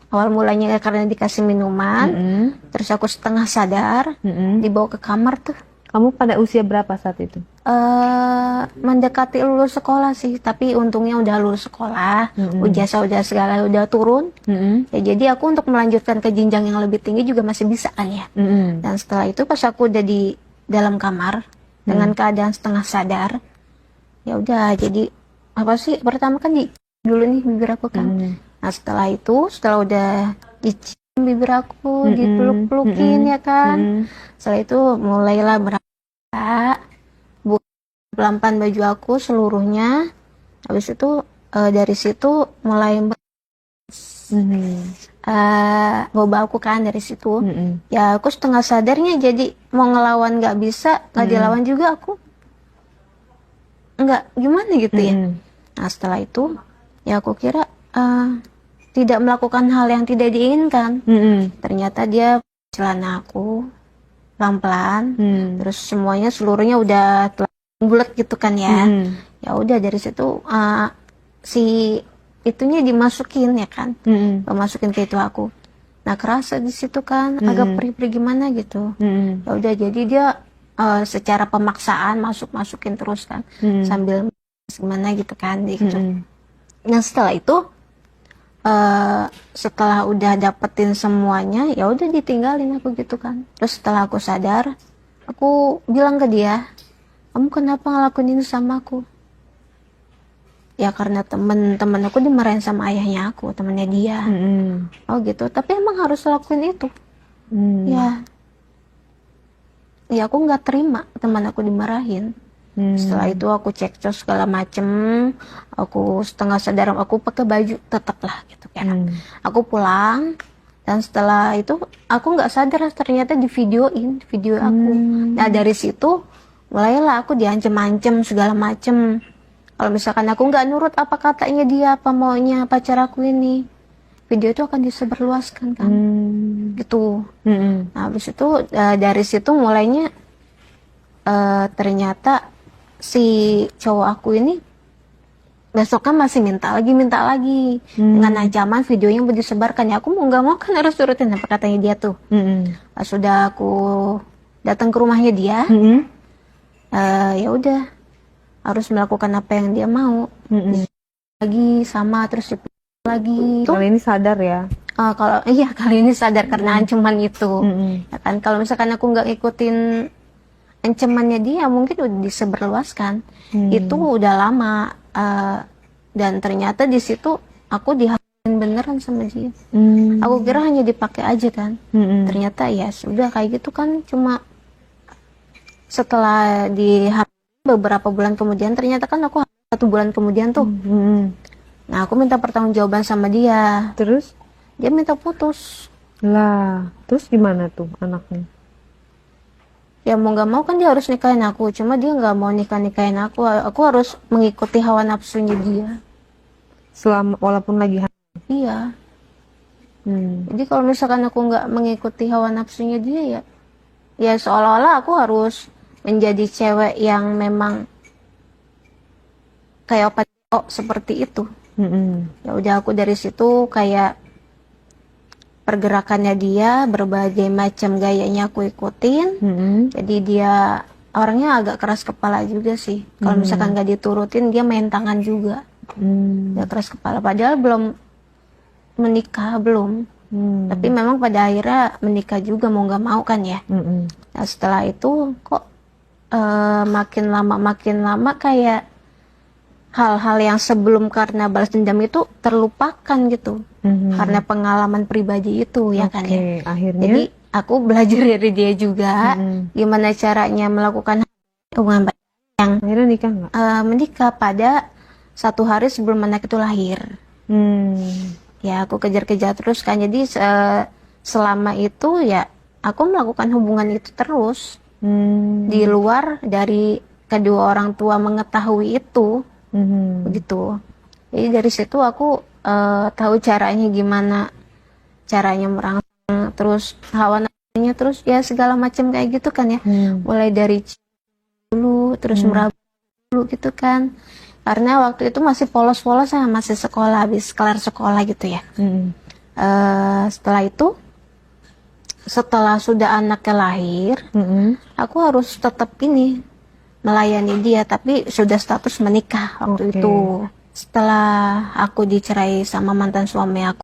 Awal mulanya karena dikasih minuman, terus aku setengah sadar, dibawa ke kamar tuh. Kamu pada usia berapa saat itu? Mendekati lulus sekolah sih, tapi untungnya udah lulus sekolah, ijazah udah segala udah turun. Ya, jadi aku untuk melanjutkan ke jenjang yang lebih tinggi juga masih bisa kan ya. Dan setelah itu pas aku udah di dalam kamar dengan keadaan setengah sadar, ya udah jadi apa sih, pertama kan dulu nih bibir aku kan. Nah setelah itu, setelah udah dicium bibir aku, dipeluk-pelukin ya kan. Setelah itu mulailah berangkat, pelan-pelan baju aku seluruhnya. Habis itu dari situ mulai boba aku kan dari situ. Ya aku setengah sadarnya, jadi mau ngelawan nggak bisa, nggak dilawan juga aku nggak gimana gitu ya. Nah setelah itu ya aku kira tidak melakukan hal yang tidak diinginkan. Ternyata dia celana aku pelan-pelan, terus semuanya seluruhnya udah bulat gitu kan ya. Ya udah dari situ si itunya dimasukin ya kan, masukin ke itu aku. Nah kerasa di situ kan agak perih-perih gimana gitu. Ya udah jadi dia secara pemaksaan masukin terus kan, sambil gimana gitu kan gitu. Nah setelah itu setelah udah dapetin semuanya, ya udah ditinggalin aku gitu kan. Terus setelah aku sadar, aku bilang ke dia, kamu kenapa ngelakuin ini sama aku? Ya karena temen-temen aku dimarahin sama ayahnya aku, temennya dia. Oh gitu, tapi emang harus lakuin itu. Ya aku nggak terima teman aku dimarahin. Setelah itu aku cekcok segala macem, aku setengah sadar, aku pakai baju tetap lah gitu kan. Aku pulang, dan setelah itu aku nggak sadar ternyata di video aku. Nah dari situ mulailah aku diancem-ancem segala macem. Kalau misalkan aku nggak nurut apa katanya dia, apa maunya pacar aku ini, video itu akan disebarluaskan kan, gitu. Nah habis itu dari situ mulainya ternyata si cowok aku ini besoknya masih minta lagi dengan ancaman videonya mau disebarkan. Ya aku mau nggak mau kan harus turutin apa katanya dia tuh. Pas sudah aku datang ke rumahnya dia, ya udah harus melakukan apa yang dia mau. Lagi sama terus lagi. Kali ini sadar ya? Kalau iya kali ini sadar karena ancaman itu. Ya kan kalau misalkan aku nggak ikutin ancamannya dia, mungkin udah disebarluaskan. Itu udah lama, dan ternyata di situ aku dihamilin beneran sama dia. Aku kira hanya dipakai aja kan. Ternyata ya sudah kayak gitu kan, cuma setelah dihamilin beberapa bulan kemudian, ternyata kan aku 1 bulan kemudian tuh. Nah aku minta pertanggungjawaban sama dia. Terus? Dia minta putus. Lah, terus gimana tuh anaknya? Ya mau nggak mau kan dia harus nikahin aku, cuma dia nggak mau nikahin aku harus mengikuti hawa nafsunya dia. Selama walaupun lagi Iya. Jadi kalau misalkan aku nggak mengikuti hawa nafsunya dia, ya seolah-olah aku harus menjadi cewek yang memang kayak opa seperti itu. Ya udah aku dari situ kayak pergerakannya dia, berbagai macam gayanya aku ikutin. Jadi dia orangnya agak keras kepala juga sih. Kalau misalkan nggak diturutin, dia main tangan juga. Dia keras kepala. Padahal belum menikah, belum. Tapi memang pada akhirnya menikah juga mau nggak mau kan ya. Nah setelah itu kok makin lama kayak hal-hal yang sebelum karena balas dendam itu terlupakan gitu. Karena pengalaman pribadi itu ya kan ya. Akhirnya? Jadi aku belajar dari dia juga gimana caranya melakukan hubungan yang akhirnya nikah nggak? Menikah pada 1 hari sebelum anak itu lahir. Ya aku kejar-kejar terus kan. Jadi selama itu ya aku melakukan hubungan itu terus di luar dari kedua orang tua mengetahui itu. Begitu. Jadi dari situ aku tahu caranya gimana caranya merangsang terus hawa nafsunya, terus ya segala macam kayak gitu kan ya. Mulai dari dulu terus merabu dulu gitu kan. Karena waktu itu masih polos-polos, masih sekolah, habis kelar sekolah gitu ya. Setelah itu, setelah sudah anaknya lahir, aku harus tetap ini melayani dia, tapi sudah status menikah waktu Oke. itu. Setelah aku dicerai sama mantan suami aku,